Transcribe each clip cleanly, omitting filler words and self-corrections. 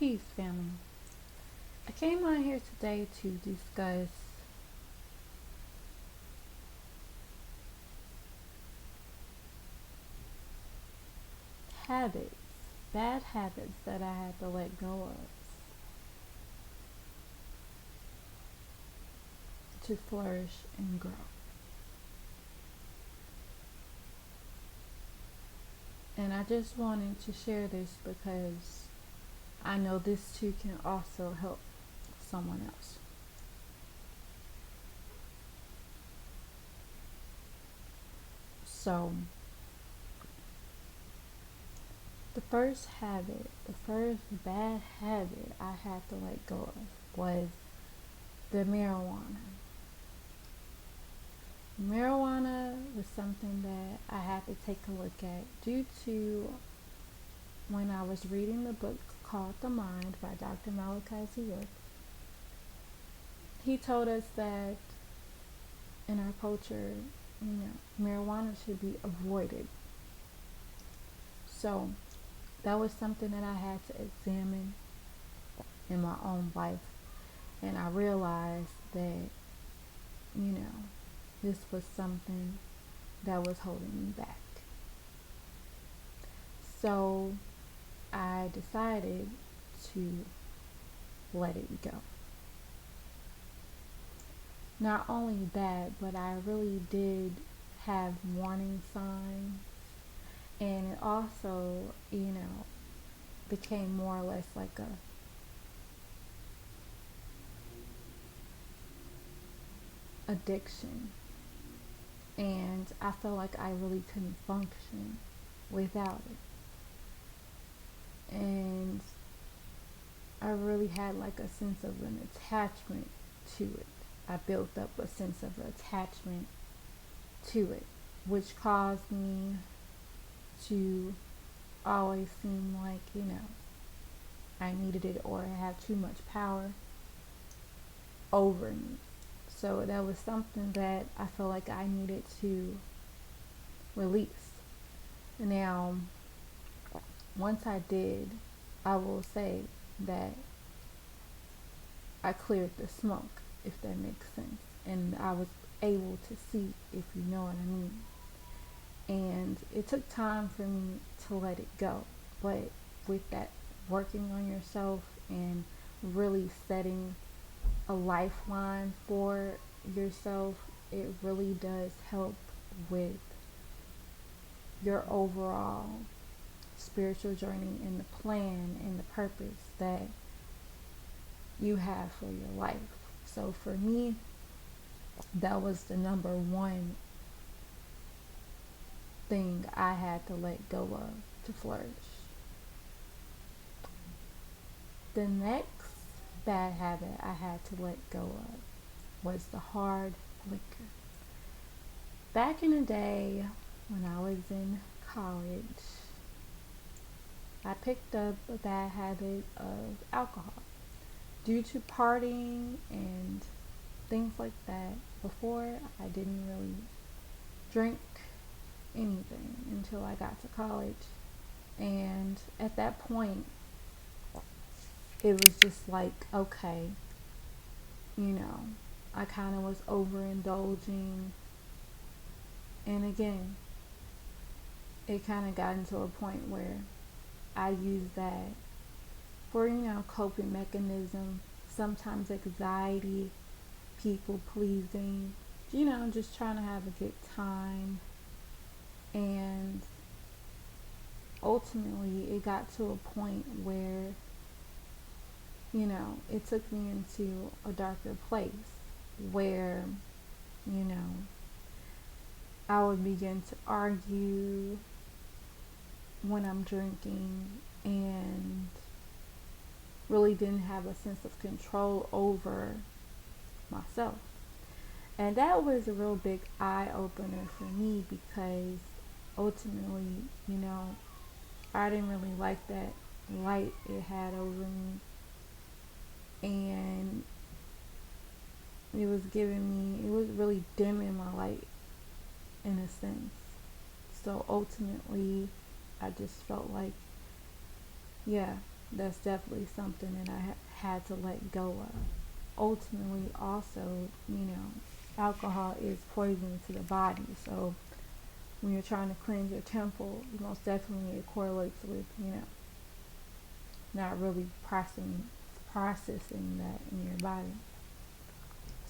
Peace, family. I came on here today to discuss habits, bad habits that I had to let go of to flourish and grow. And I just wanted to share this because I know this too can also help someone else. So, the first bad habit I had to let go of was the marijuana. Marijuana was something that I had to take a look at due to when I was reading the book called The Mind by Dr. Malachi. He told us that in our culture, marijuana should be avoided. So that was something that I had to examine in my own life. And I realized that, you know, this was something that was holding me back. So I decided to let it go. Not only that, but I really did have warning signs, and it also, became more or less like a addiction, and I felt like I really couldn't function without it. And I really had like a sense of an attachment to it. I built up a sense of attachment to it, which caused me to always seem like, I needed it or it had too much power over me. So that was something that I felt like I needed to release. Now, once I did, I will say that I cleared the smoke, if that makes sense. And I was able to see, if you know what I mean. And it took time for me to let it go. But with that, working on yourself and really setting a lifeline for yourself, it really does help with your overall spiritual journey and the plan and the purpose that you have for your life. So for me, that was the number one thing I had to let go of to flourish. The next bad habit I had to let go of was the hard liquor. Back in the day when I was in college, I picked up a bad habit of alcohol due to partying and things like that. Before, I didn't really drink anything until I got to college. And at that point, it was just like, okay, I kind of was overindulging. And again, it kind of got into a point where I used that for, coping mechanism, sometimes anxiety, people pleasing, just trying to have a good time. And ultimately, it got to a point where, it took me into a darker place where, I would begin to argue when I'm drinking and really didn't have a sense of control over myself. And that was a real big eye opener for me because ultimately, I didn't really like that light it had over me. And it was really dimming my light in a sense. So ultimately, I just felt like, yeah, that's definitely something that I had to let go of. Ultimately, also, alcohol is poison to the body. So when you're trying to cleanse your temple, most definitely it correlates with, not really processing that in your body.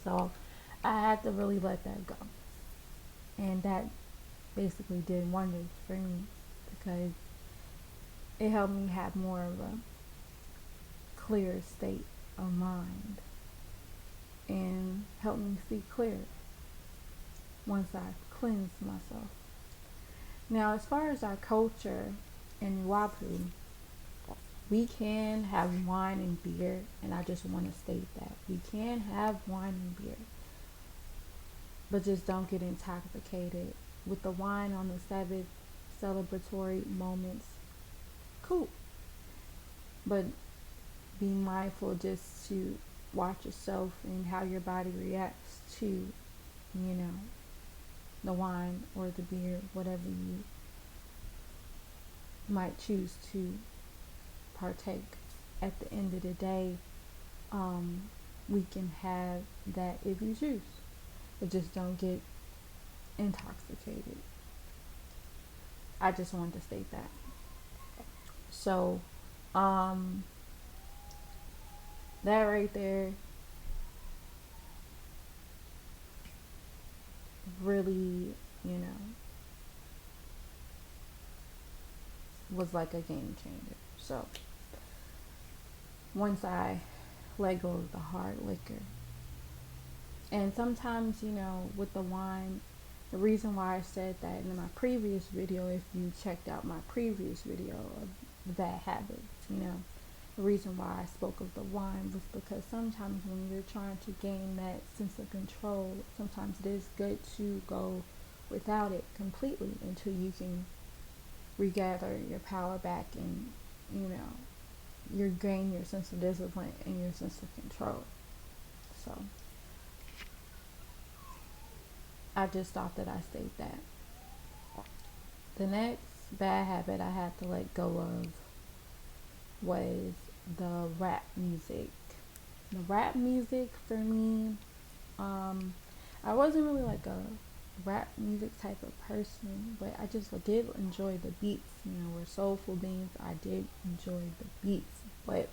So I had to really let that go. And that basically did wonders for me because it helped me have more of a clear state of mind and helped me see clear once I cleansed myself. Now, as far as our culture in Wapu, we can have wine and beer, and I just want to state that we can have wine and beer, but just don't get intoxicated with the wine on the Sabbath celebratory moments. Cool, but be mindful just to watch yourself and how your body reacts to, the wine or the beer, whatever you might choose to partake. At the end of the day, we can have that if you choose, but just don't get intoxicated. I just wanted to state that. So, that right there really, was like a game changer. So, once I let go of the hard liquor, and sometimes, with the wine, the reason why I said that in my previous video, if you checked out my previous video of bad habits, the reason why I spoke of the wine was because sometimes when you're trying to gain that sense of control, sometimes it is good to go without it completely until you can regather your power back and, you gain your sense of discipline and your sense of control. So I just thought that I state that. The next bad habit I had to let go of was the rap music. The rap music for me, I wasn't really like a rap music type of person, but I just did enjoy the beats. We're soulful beings. I did enjoy the beats, but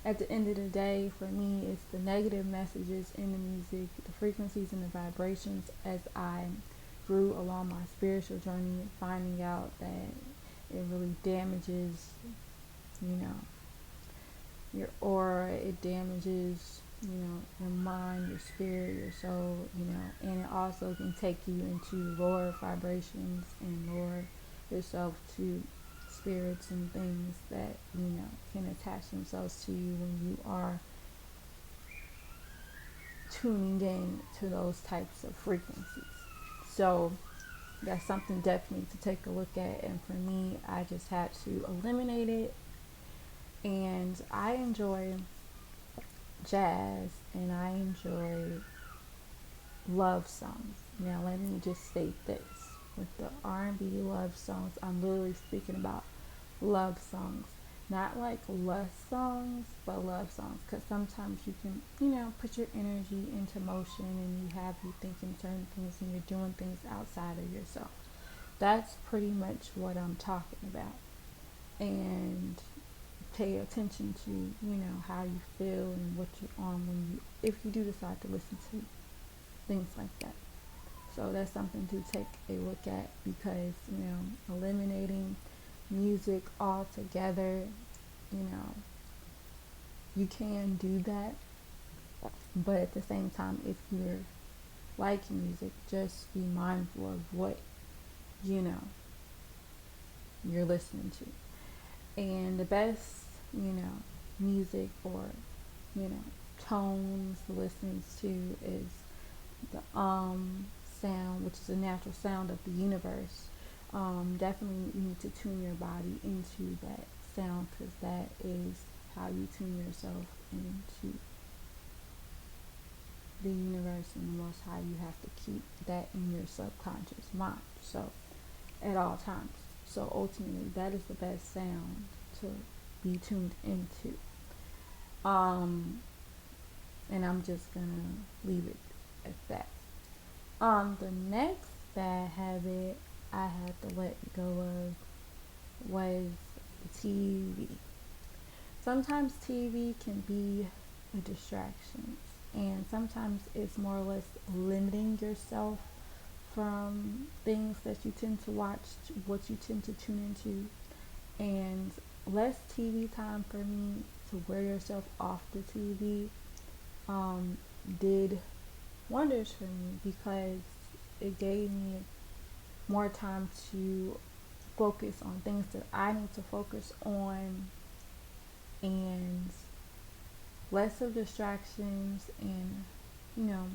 at the end of the day, for me, it's the negative messages in the music, the frequencies and the vibrations as I grew along my spiritual journey, finding out that it really damages, your aura, it damages, your mind, your spirit, your soul, and it also can take you into lower vibrations and lower yourself to spirits and things that, can attach themselves to you when you are tuning in to those types of frequencies. So that's something definitely to take a look at, and for me, I just had to eliminate it. And I enjoy jazz and I enjoy love songs. Now let me just state this. With the R&B love songs, I'm literally speaking about love songs. Not like lust songs, but love songs. Because sometimes you can, put your energy into motion and you have you thinking certain things and you're doing things outside of yourself. That's pretty much what I'm talking about. And pay attention to, how you feel and what you're on if you do decide to listen to things like that. So that's something to take a look at because, eliminating music altogether, you can do that. But at the same time, if you're liking music, just be mindful of what, you're listening to. And the best, music or, tones to listen to is the sound, which is a natural sound of the universe. Definitely you need to tune your body into that sound because that is how you tune yourself into the universe and the Most High. You have to keep that in your subconscious mind. So at all times. So ultimately, that is the best sound to be tuned into. Um, and I'm just gonna leave it at that. The next bad habit I had to let go of was TV. Sometimes TV can be a distraction, and sometimes it's more or less limiting yourself from things that you tend to watch, what you tend to tune into, and less TV time for me to wear yourself off the TV um, did wonders for me because it gave me more time to focus on things that I need to focus on and less of distractions and, you know,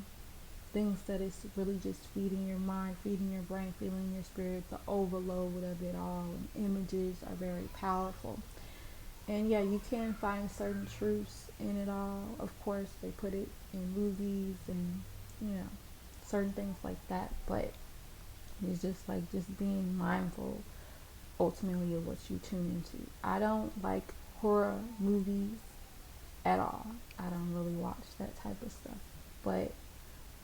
things that is really just feeding your mind, feeding your brain, feeding your spirit, the overload of it all. And images are very powerful. And yeah, you can find certain truths in it all. Of course, they put it in movies and, you know, certain things like that. But it's just like just being mindful ultimately of what you tune into. I don't like horror movies at all. I don't really watch that type of stuff. But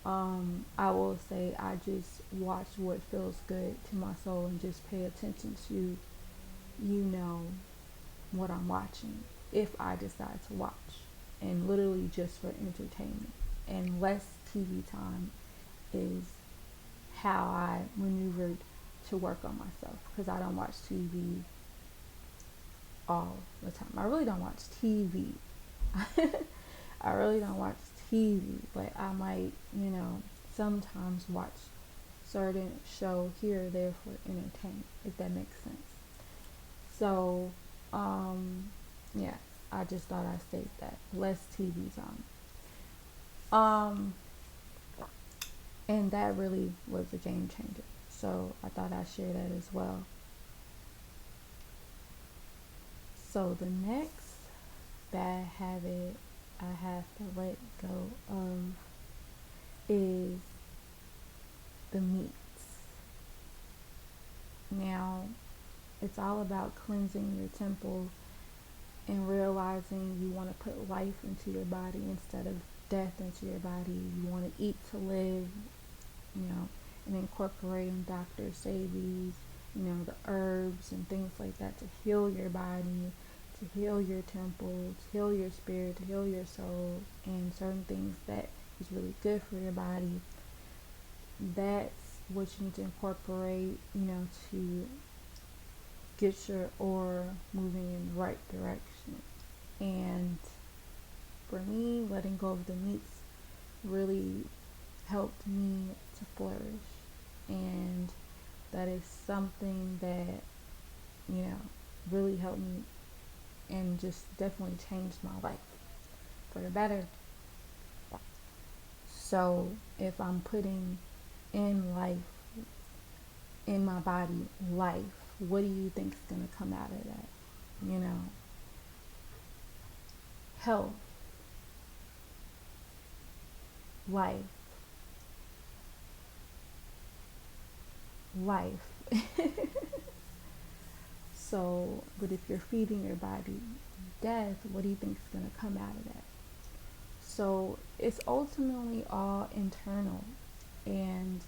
I will say I just watch what feels good to my soul and just pay attention to, you know, what I'm watching if I decide to watch. And literally just for entertainment. And less TV time is how I maneuvered to work on myself because I don't watch TV all the time. I really don't watch TV. I really don't watch TV, but I might, you know, sometimes watch certain show here or there for entertainment, if that makes sense. So, yeah, I just thought I'd state that less TV time. Um, and that really was a game changer. So I thought I'd share that as well. So the next bad habit I have to let go of is the meats. Now, it's all about cleansing your temple and realizing you want to put life into your body instead of death into your body. You want to eat to live, you know, and incorporating Dr. Sebi's, you know, the herbs and things like that to heal your body, to heal your temple, to heal your spirit, to heal your soul, and certain things that is really good for your body. That's what you need to incorporate, you know, to get your aura moving in the right direction. And for me, letting go of the meats really helped me to flourish. And that is something that, you know, really helped me and just definitely changed my life for the better. So if I'm putting in life, in my body, life, what do you think is going to come out of that? You know, health, life, life. So, but if you're feeding your body death, what do you think is going to come out of that? So it's ultimately all internal. And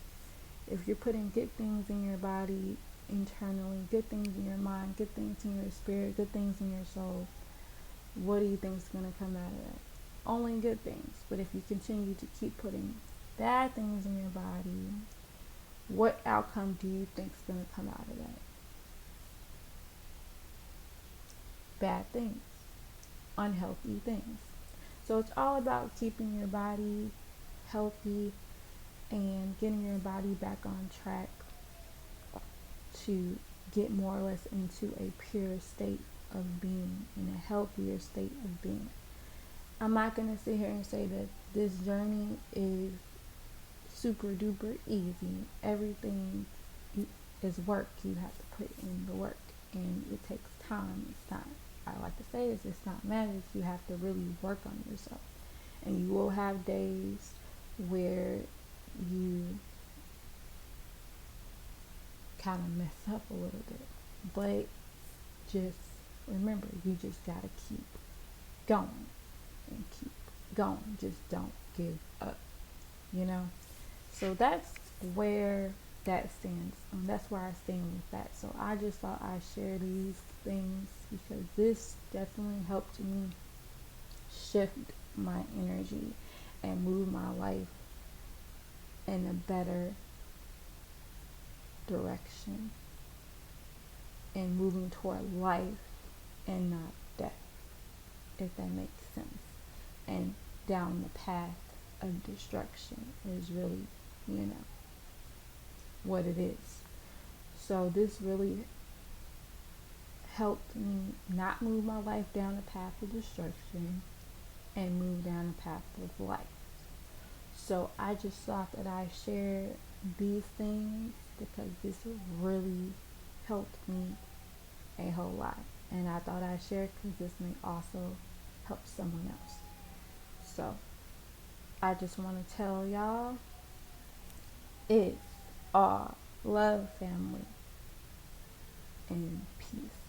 if you're putting good things in your body internally, good things in your mind, good things in your spirit, good things in your soul, what do you think is going to come out of that? Only good things. But if you continue to keep putting bad things in your body, what outcome do you think is going to come out of that? Bad things, unhealthy things. So it's all about keeping your body healthy and getting your body back on track to get more or less into a pure state of being, in a healthier state of being. I'm not going to sit here and say that this journey is super duper easy. Everything is work. You have to put in the work, and it takes time. It's not, I like to say, it's not magic. You have to really work on yourself, and you will have days where you kind of mess up a little bit, but just remember, you just gotta keep going and keep going. Just don't give up, you know? So that's where that stands. That's where I stand with that. So I just thought I'd share these things because this definitely helped me shift my energy and move my life in a better direction and moving toward life and not death, if that makes sense. And down the path of destruction is really, you know, what it is. So this really helped me not move my life down the path of destruction and move down the path of life. So I just thought that I shared these things because this really helped me a whole lot. And I thought I'd share it because this may also help someone else. So I just want to tell y'all it's all love, family, and peace.